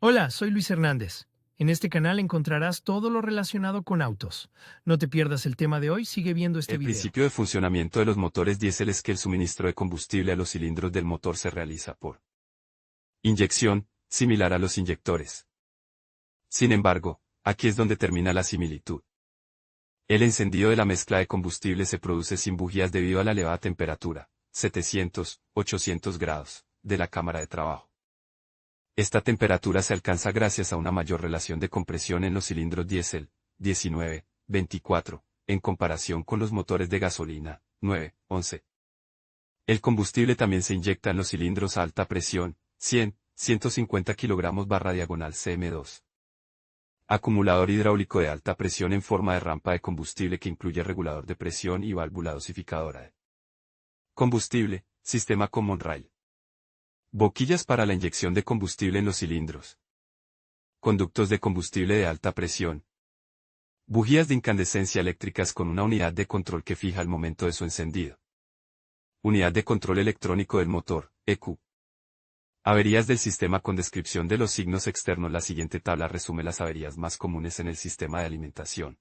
Hola, soy Luis Hernández. En este canal encontrarás todo lo relacionado con autos. No te pierdas el tema de hoy, sigue viendo este El video. principio de funcionamiento de los motores diésel es que el suministro de combustible a los cilindros del motor se realiza por inyección, similar a los inyectores. Sin embargo, aquí es donde termina la similitud. El encendido de la mezcla de combustible se produce sin bujías debido a la elevada temperatura, 700, 800 grados, de la cámara de trabajo. Esta temperatura se alcanza gracias a una mayor relación de compresión en los cilindros diésel, 19, 24, en comparación con los motores de gasolina, 9, 11. El combustible también se inyecta en los cilindros a alta presión, 100, 150 kg/diagonal cm2. Acumulador hidráulico de alta presión en forma de rampa de combustible que incluye regulador de presión y válvula dosificadora de combustible, sistema common rail. Boquillas para la inyección de combustible en los cilindros. Conductos de combustible de alta presión. Bujías de incandescencia eléctricas con una unidad de control que fija el momento de su encendido. Unidad de control electrónico del motor, ECU. Averías del sistema con descripción de los signos externos. La siguiente tabla resume las averías más comunes en el sistema de alimentación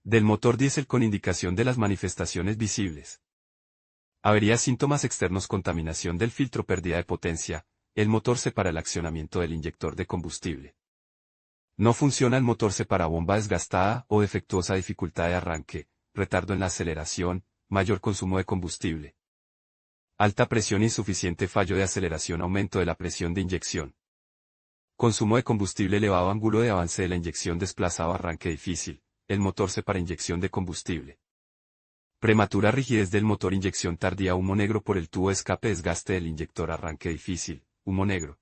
del motor diésel con indicación de las manifestaciones visibles. Averías: síntomas externos: contaminación del filtro, pérdida de potencia, el motor se para, el accionamiento del inyector de combustible. No funciona el motor, se para, bomba desgastada o defectuosa, dificultad de arranque, retardo en la aceleración, mayor consumo de combustible. Alta presión, insuficiente, fallo de aceleración, aumento de la presión de inyección. Consumo de combustible elevado, ángulo de avance de la inyección desplazado, arranque difícil, el motor se para, inyección de combustible. Prematura rigidez del motor, inyección tardía, humo negro por el tubo de escape, desgaste del inyector, arranque difícil, humo negro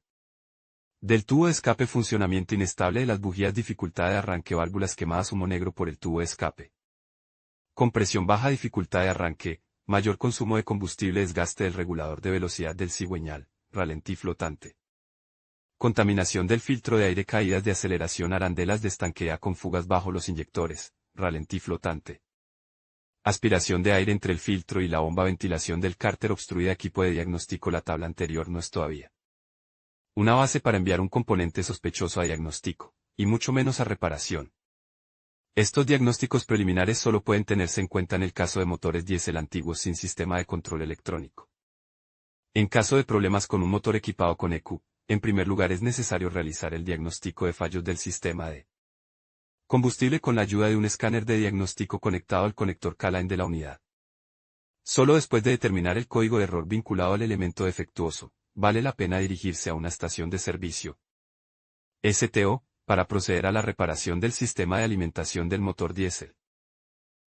del tubo de escape, funcionamiento inestable de las bujías, dificultad de arranque, válvulas quemadas, humo negro por el tubo de escape. Compresión baja, dificultad de arranque, mayor consumo de combustible, desgaste del regulador de velocidad del cigüeñal, ralentí flotante. Contaminación del filtro de aire, caídas de aceleración, arandelas de estanquea con fugas bajo los inyectores, ralentí flotante. Aspiración de aire entre el filtro y la bomba, ventilación del cárter obstruida, equipo de diagnóstico. La tabla anterior no es todavía una base para enviar un componente sospechoso a diagnóstico, y mucho menos a reparación. Estos diagnósticos preliminares solo pueden tenerse en cuenta en el caso de motores diésel antiguos sin sistema de control electrónico. En caso de problemas con un motor equipado con ECU, en primer lugar es necesario realizar el diagnóstico de fallos del sistema de combustible con la ayuda de un escáner de diagnóstico conectado al conector K-Line de la unidad. Solo después de determinar el código de error vinculado al elemento defectuoso, vale la pena dirigirse a una estación de servicio STO, para proceder a la reparación del sistema de alimentación del motor diésel.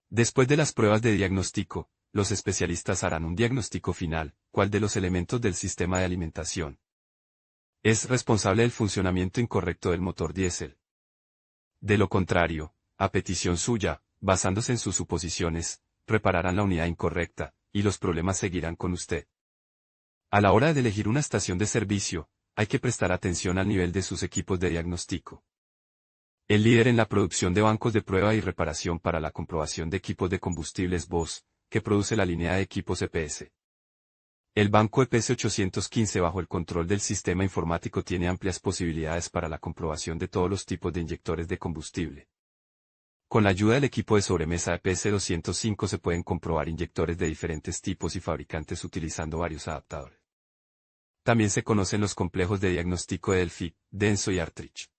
Después de las pruebas de diagnóstico, los especialistas harán un diagnóstico final: cuál de los elementos del sistema de alimentación es responsable del funcionamiento incorrecto del motor diésel. De lo contrario, a petición suya, basándose en sus suposiciones, repararán la unidad incorrecta, y los problemas seguirán con usted. A la hora de elegir una estación de servicio, hay que prestar atención al nivel de sus equipos de diagnóstico. El líder en la producción de bancos de prueba y reparación para la comprobación de equipos de combustible es Bosch, que produce la línea de equipos EPS. El banco EPS 815, bajo el control del sistema informático, tiene amplias posibilidades para la comprobación de todos los tipos de inyectores de combustible. Con la ayuda del equipo de sobremesa EPS 205 se pueden comprobar inyectores de diferentes tipos y fabricantes utilizando varios adaptadores. También se conocen los complejos de diagnóstico de Delphi, Denso y Artrich.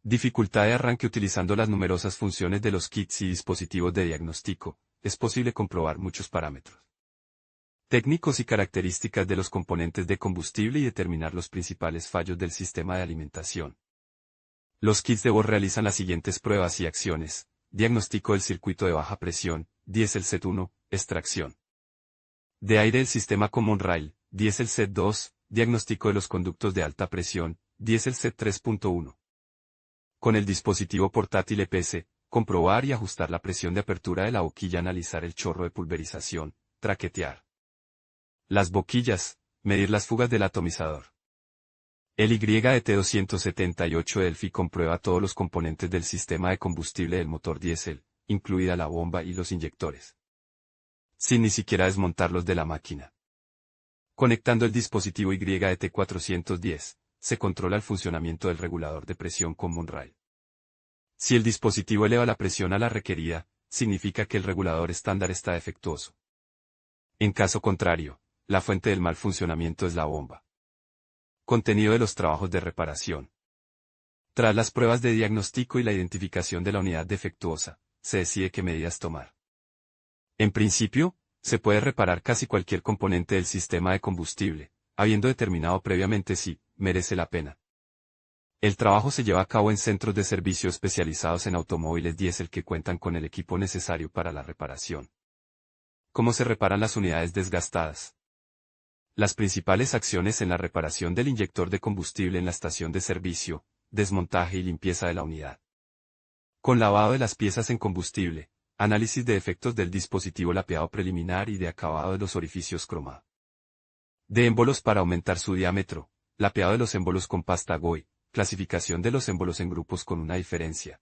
Dificultad de arranque: utilizando las numerosas funciones de los kits y dispositivos de diagnóstico, es posible comprobar muchos parámetros técnicos y características de los componentes de combustible y determinar los principales fallos del sistema de alimentación. Los kits de Bosch realizan las siguientes pruebas y acciones: diagnóstico del circuito de baja presión, diésel set 1, extracción de aire del sistema common rail, diésel set 2, diagnóstico de los conductos de alta presión, diésel set 3.1. Con el dispositivo portátil EPS, comprobar y ajustar la presión de apertura de la boquilla, analizar el chorro de pulverización, traquetear las boquillas, medir las fugas del atomizador. El YET278 de Delphi comprueba todos los componentes del sistema de combustible del motor diésel, incluida la bomba y los inyectores, sin ni siquiera desmontarlos de la máquina. Conectando el dispositivo YET410, se controla el funcionamiento del regulador de presión con Monrail. Si el dispositivo eleva la presión a la requerida, significa que el regulador estándar está defectuoso. En caso contrario, la fuente del mal funcionamiento es la bomba. Contenido de los trabajos de reparación. Tras las pruebas de diagnóstico y la identificación de la unidad defectuosa, se decide qué medidas tomar. En principio, se puede reparar casi cualquier componente del sistema de combustible, habiendo determinado previamente si merece la pena. El trabajo se lleva a cabo en centros de servicio especializados en automóviles diésel que cuentan con el equipo necesario para la reparación. ¿Cómo se reparan las unidades desgastadas? Las principales acciones en la reparación del inyector de combustible en la estación de servicio, desmontaje y limpieza de la unidad. Con lavado de las piezas en combustible, análisis de efectos del dispositivo lapeado preliminar y de acabado de los orificios cromado. De émbolos para aumentar su diámetro, lapeado de los émbolos con pasta GOI, clasificación de los émbolos en grupos con una diferencia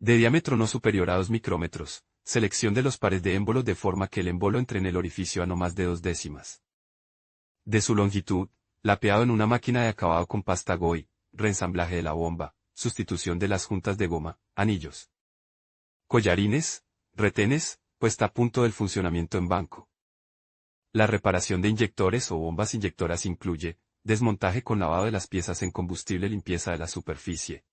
de diámetro no superior a 2 micrómetros, selección de los pares de émbolos de forma que el émbolo entre en el orificio a no más de 2 décimas de su longitud, lapeado en una máquina de acabado con pasta GOI, reensamblaje de la bomba, sustitución de las juntas de goma, anillos, collarines, retenes, puesta a punto del funcionamiento en banco. La reparación de inyectores o bombas inyectoras incluye desmontaje con lavado de las piezas en combustible, limpieza de la superficie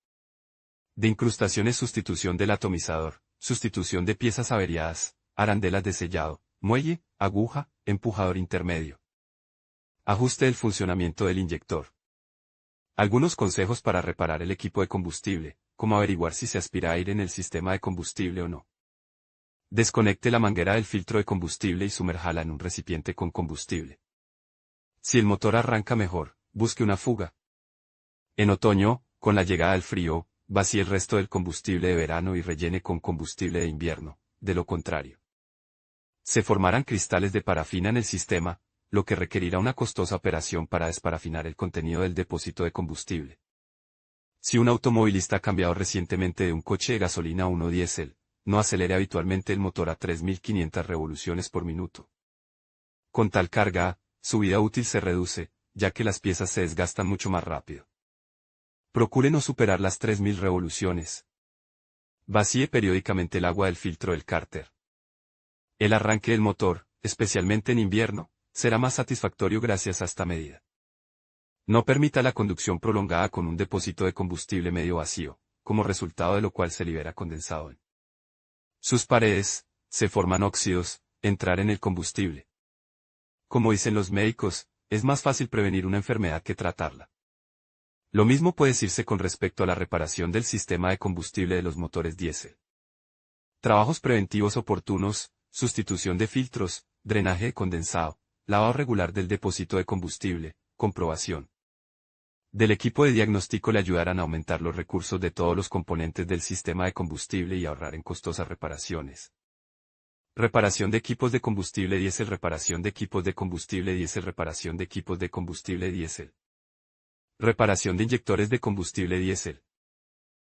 de incrustaciones, sustitución del atomizador, sustitución de piezas averiadas, arandelas de sellado, muelle, aguja, empujador intermedio. Ajuste del funcionamiento del inyector. Algunos consejos para reparar el equipo de combustible, como averiguar si se aspira aire en el sistema de combustible o no. Desconecte la manguera del filtro de combustible y sumérjala en un recipiente con combustible. Si el motor arranca mejor, busque una fuga. En otoño, con la llegada del frío, vacíe el resto del combustible de verano y rellene con combustible de invierno, de lo contrario se formarán cristales de parafina en el sistema, lo que requerirá una costosa operación para desparafinar el contenido del depósito de combustible. Si un automovilista ha cambiado recientemente de un coche de gasolina a uno diésel, no acelere habitualmente el motor a 3.500 revoluciones por minuto. Con tal carga, su vida útil se reduce, ya que las piezas se desgastan mucho más rápido. Procure no superar las 3.000 revoluciones. Vacíe periódicamente el agua del filtro del cárter. El arranque del motor, especialmente en invierno, será más satisfactorio gracias a esta medida. No permita la conducción prolongada con un depósito de combustible medio vacío, como resultado de lo cual se libera condensado en sus paredes, se forman óxidos, entrar en el combustible. Como dicen los médicos, es más fácil prevenir una enfermedad que tratarla. Lo mismo puede decirse con respecto a la reparación del sistema de combustible de los motores diésel. Trabajos preventivos oportunos, sustitución de filtros, drenaje de condensado, lavado regular del depósito de combustible, comprobación del equipo de diagnóstico le ayudarán a aumentar los recursos de todos los componentes del sistema de combustible y ahorrar en costosas reparaciones. Reparación de equipos de combustible diésel, reparación de equipos de combustible diésel, reparación de equipos de combustible diésel. Reparación de inyectores de combustible diésel.